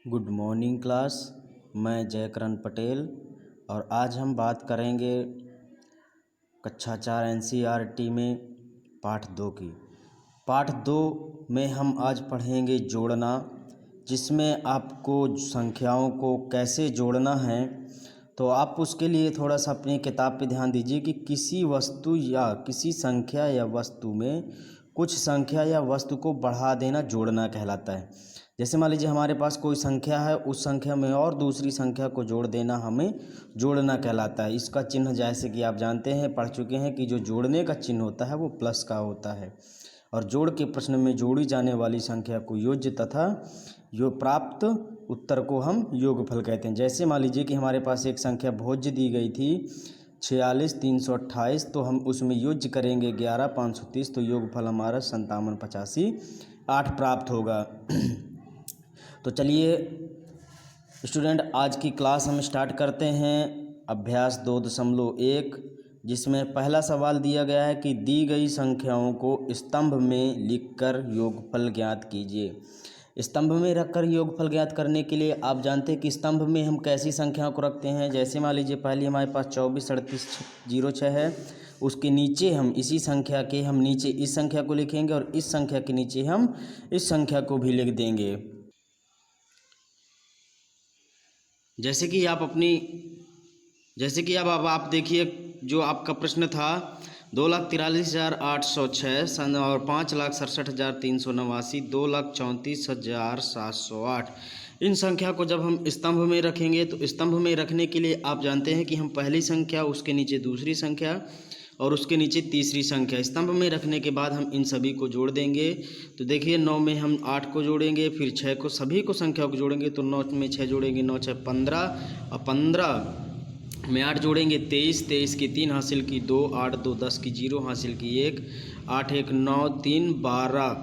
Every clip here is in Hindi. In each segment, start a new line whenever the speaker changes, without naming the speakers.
Good morning class. मैं जयकरण पटेल और आज हम बात करेंगे कक्षा 4 NCERT में पाठ 2 की। पाठ 2 में हम आज पढ़ेंगे जोड़ना, जिसमें आपको संख्याओं को कैसे जोड़ना है। तो आप उसके लिए थोड़ा सा अपनी किताब पे ध्यान दीजिए कि किसी वस्तु या किसी संख्या या वस्तु में कुछ संख्या या वस्तु को बढ़ा देना जोड़ना कहलाता है। जैसे मान लीजिए हमारे पास कोई संख्या है, उस संख्या में और दूसरी संख्या को जोड़ देना हमें जोड़ना कहलाता है। इसका चिन्ह जैसे कि आप जानते हैं, पढ़ चुके हैं कि जो जोड़ने का चिन्ह होता है वो प्लस का होता है। और जोड़ के प्रश्न में जोड़ी जाने वाली संख्या को योज्य तथा जो प्राप्त उत्तर को हम योगफल कहते हैं। जैसे मान लीजिए कि हमारे पास एक संख्या भोज्य दी गई थी 46,328, तो हम उसमें योज्य करेंगे 11,530, तो योगफल हमारा 57,85 8 प्राप्त होगा। तो चलिए स्टूडेंट, आज की क्लास हम स्टार्ट करते हैं। अभ्यास 2.1, जिसमें पहला सवाल दिया गया है कि दी गई संख्याओं को स्तंभ में लिखकर योगफल ज्ञात कीजिए। स्तंभ में रखकर योगफल ज्ञात करने के लिए आप जानते हैं कि स्तंभ में हम कैसी संख्याओं को रखते हैं। जैसे मान लीजिए पहले हमारे पास 243806 है, उसके नीचे हम इसी संख्या के हम नीचे इस संख्या को लिखेंगे और इस संख्या के नीचे हम इस संख्या को भी लिख देंगे। जैसे कि अब आप देखिए, जो आपका प्रश्न था 2,43,806 और 5,67,389, 2,34,708। इन संख्या को जब हम स्तंभ में रखेंगे तो स्तंभ में रखने के लिए आप जानते हैं कि हम पहली संख्या, उसके नीचे दूसरी संख्या और उसके नीचे तीसरी संख्या, स्तंभ में रखने के बाद हम इन सभी को जोड़ देंगे। तो देखिए 9 में हम 8 को जोड़ेंगे, फिर 6 को, सभी को संख्याओं को जोड़ेंगे। तो 9 में 6 जोड़ेंगे, 9 6 15 और 15 में 8 जोड़ेंगे 23, 23 की 3 हासिल की 2, 8 2 10 की 0 हासिल की 1, 8 1 9 3 12,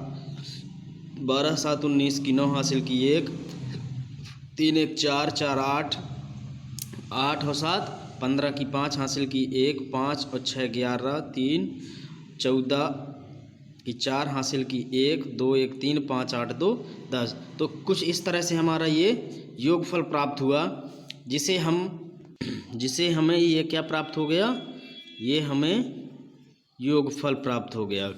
12 7 19 की 9 हासिल की 1, 3 1 4 4 8, 8 और 7 15 की 5 हासिल की 1, 5 और 6 11, 3 14 की 4 हासिल की 1, 2 1 3 5 8 2 10। तो कुछ इस तरह से हमारा ये योगफल प्राप्त हुआ, जिसे हमें ये क्या प्राप्त हो गया, ये हमें योगफल प्राप्त हो गया।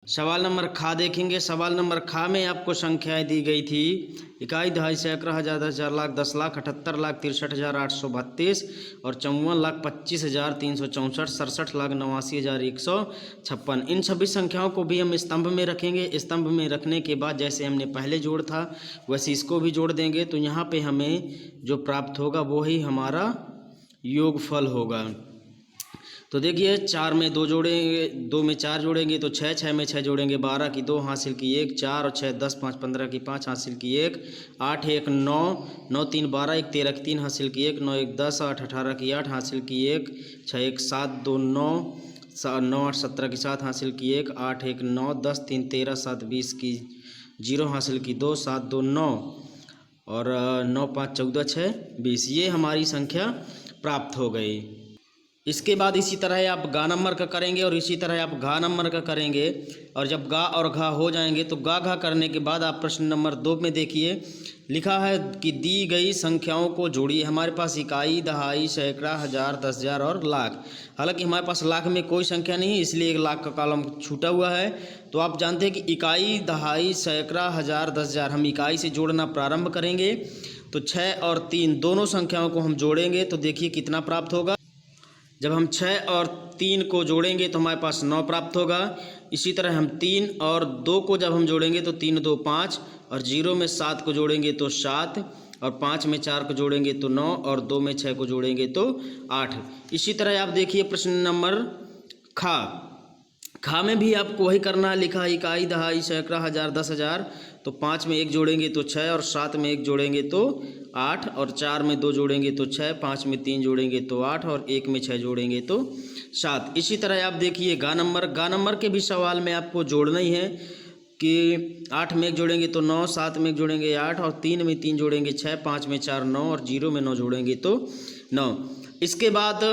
सवाल नंबर खा देखेंगे। सवाल नंबर खा में आपको संख्याएं दी गई थी इकाई, दहाई, सैकड़ा, हजार, 10,000, लाख, 10 लाख, 78,63,832 और 54,25,364, 67,89,156। इन सभी संख्याओं को भी हम स्तंभ में रखेंगे। स्तंभ में रखने के बाद जैसे हमने पहले जोड़ था वैसे इसको भी जोड़ देंगे। तो यहाँ पे हमें जो प्राप्त होगा वही हमारा योगफल होगा। तो देखिए 4 में 2 जोड़ेंगे, 2 में 4 जोड़ेंगे तो 6, 6 में 6 जोड़ेंगे, 12 की 2 हासिल की 1, 4 और 6 10, 5 15 की 5 हासिल की 1, 8 1 9, 9 3 12, 1 13 की 3 हासिल की 1, 9 1 10, 8 18 की 8 हासिल की 1, 6 1 7 2 9, 9 8 17 की 7 हासिल की 1, 8 1 9 10 3 13 7 20 की 0 हासिल की 2, 7 2 9 और 9 5 14 6 20। ये हमारी संख्या प्राप्त हो गई। इसके बाद इसी तरह आप गा नंबर का करेंगे और इसी तरह आप घा नंबर का करेंगे। और जब गा और घा हो जाएंगे तो गा घा करने के बाद आप प्रश्न नंबर 2 में देखिए, लिखा है कि दी गई संख्याओं को जोड़िए। हमारे पास इकाई, दहाई, सैकड़ा, हजार, 10,000 और लाख। हालांकि हमारे पास लाख में कोई संख्या नहीं है, इसलिए 1 लाख का कॉलम छूटा हुआ है। तो आप जानते हैं कि इकाई, दहाई, सैकड़ा, हजार, 10,000, हम इकाई से जोड़ना प्रारंभ करेंगे। तो 6 और 3 दोनों संख्याओं को हम जोड़ेंगे तो देखिए कितना प्राप्त होगा। जब हम 6 और 3 को जोड़ेंगे तो हमारे पास 9 प्राप्त होगा। इसी तरह हम 3 और 2 को जब हम जोड़ेंगे तो 3 2 5 और 0 में 7 को जोड़ेंगे तो 7 और 5 में 4 को जोड़ेंगे तो 9 और 2 में 6 को जोड़ेंगे तो 8। इसी तरह आप देखिए प्रश्न नंबर खा में भी आपको वही करना है। लिखा है इकाई, दहाई, सैकड़ा, हजार, 10,000। तो 5 में 1 जोड़ेंगे तो 6 और 7 में 1 जोड़ेंगे तो 8 और 4 में 2 जोड़ेंगे तो 6, 5 में 3 जोड़ेंगे तो 8 और 1 में 6 जोड़ेंगे तो 7। इसी तरह आप देखिए गा नंबर के भी सवाल में आपको जोड़ना ही है कि 8 में 1 जोड़ेंगे तो 9, 7 में 1 जोड़ेंगे 8 और 3 में 3 जोड़ेंगे 6, 5 में 4 9 और 0 में 9 जोड़ेंगे तो 9। इसके बाद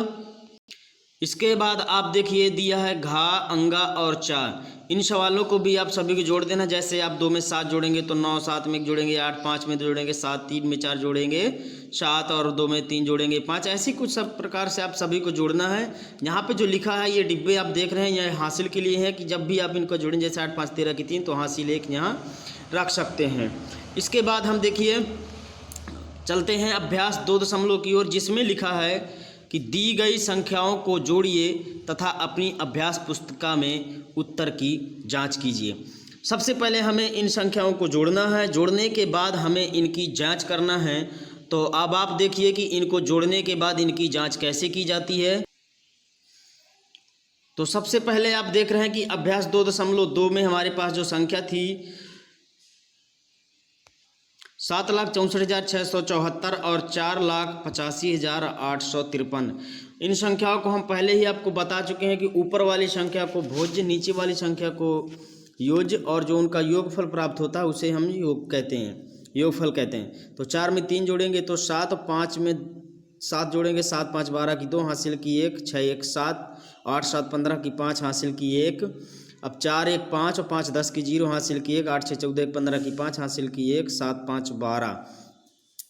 इसके बाद आप देखिए दिया है घा, अंगा और चा। इन सवालों को भी आप सभी को जोड़ देना। जैसे आप 2 में 7 जोड़ेंगे तो 9, 7 में 1 जोड़ेंगे 8, 5 में 2 जोड़ेंगे 7, 3 में 4 जोड़ेंगे 7 और 2 में 3 जोड़ेंगे 5। ऐसी कुछ सब प्रकार से आप सभी को जोड़ना है। यहाँ पे जो लिखा है ये डिब्बे आप देख रहे हैं, यह हासिल के लिए है कि जब भी आप इनको जोड़ें, जैसे 8, 5, 13 की 3 तो हासिल 1 यहाँ रख सकते हैं। इसके बाद हम देखिए चलते हैं अभ्यास 2 की ओर, जिसमें लिखा है कि दी गई संख्याओं को जोड़िए तथा अपनी अभ्यास पुस्तिका में उत्तर की जांच कीजिए। सबसे पहले हमें इन संख्याओं को जोड़ना है। जोड़ने के बाद हमें इनकी जांच करना है। तो अब आप देखिए कि इनको जोड़ने के बाद इनकी जांच कैसे की जाती है। तो सबसे पहले आप देख रहे हैं कि अभ्यास 2.2 में हमारे पास जो संख्या थी 7,64,674 और 4,85,853। इन संख्याओं को हम पहले ही आपको बता चुके हैं कि ऊपर वाली संख्या को भोज्य, नीचे वाली संख्या को योज्य और जो उनका योगफल प्राप्त होता है उसे हम योगफल कहते हैं। तो 4 में 3 जोड़ेंगे तो 7, 5 में 7 जोड़ेंगे 7, 5, 12 की 2 हासिल की 1, 6, 1, 7, 8, 7, 15 की 5 हासिल की 1। अब 4, 1, 5 और 5, 10 की 0 हासिल की 1, 8, 6, 14, 1, 15 की 5 हासिल की 1, 7, 5, 12।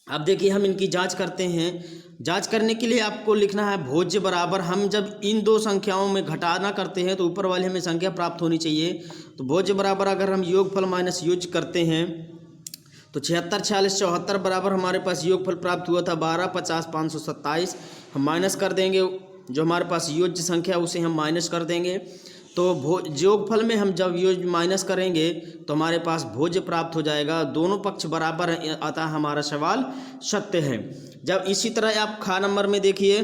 अब देखिए हम इनकी जांच करते हैं। जांच करने के लिए आपको लिखना है भोज्य बराबर, हम जब इन 2 संख्याओं में घटाना करते हैं तो ऊपर वाली हमें संख्या प्राप्त होनी चाहिए। तो भोज्य बराबर अगर हम योगफल माइनस योज्य करते हैं तो 76, 46, 74 बराबर हमारे पास योगफल प्राप्त हुआ था 12, 50, 527। हम माइनस कर देंगे, जो हमारे पास योज्य संख्या उसे हम माइनस कर देंगे। तो योगफल में हम जब योज्य माइनस करेंगे तो हमारे पास भोज्य प्राप्त हो जाएगा। दोनों पक्ष बराबर हैं, अतः हमारा सवाल सत्य है। जब इसी तरह आप खा नंबर में देखिए,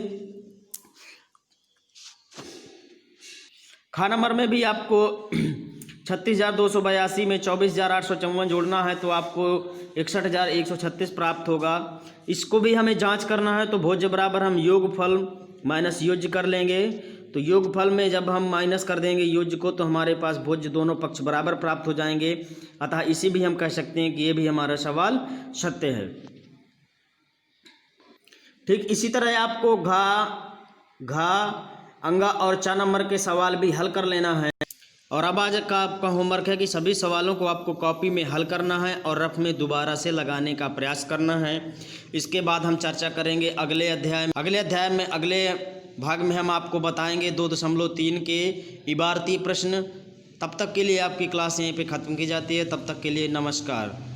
खा नंबर में भी आपको 36,282 में 24,854 जोड़ना है तो आपको 61,136 प्राप्त होगा। इसको भी हमें जांच करना है। तो भोज्य बराबर हम योगफल माइनस योज्य कर लेंगे। तो योगफल में जब हम माइनस कर देंगे योज्य को तो हमारे पास भोज्य दोनों पक्ष बराबर प्राप्त हो जाएंगे। अतः इसी भी हम कह सकते हैं कि ये भी हमारा सवाल सत्य है। ठीक इसी तरह आपको घा, अंगा और चा नंबर के सवाल भी हल कर लेना है। और अब आज का आपका होमवर्क है कि सभी सवालों को आपको कॉपी में हल करना है और रफ में दोबारा से लगाने का प्रयास करना है। इसके बाद हम चर्चा करेंगे अगले अध्याय में। अगले भाग में हम आपको बताएंगे 2.3 के इबारती प्रश्न। तब तक के लिए आपकी क्लास यहीं पे ख़त्म की जाती है। तब तक के लिए नमस्कार।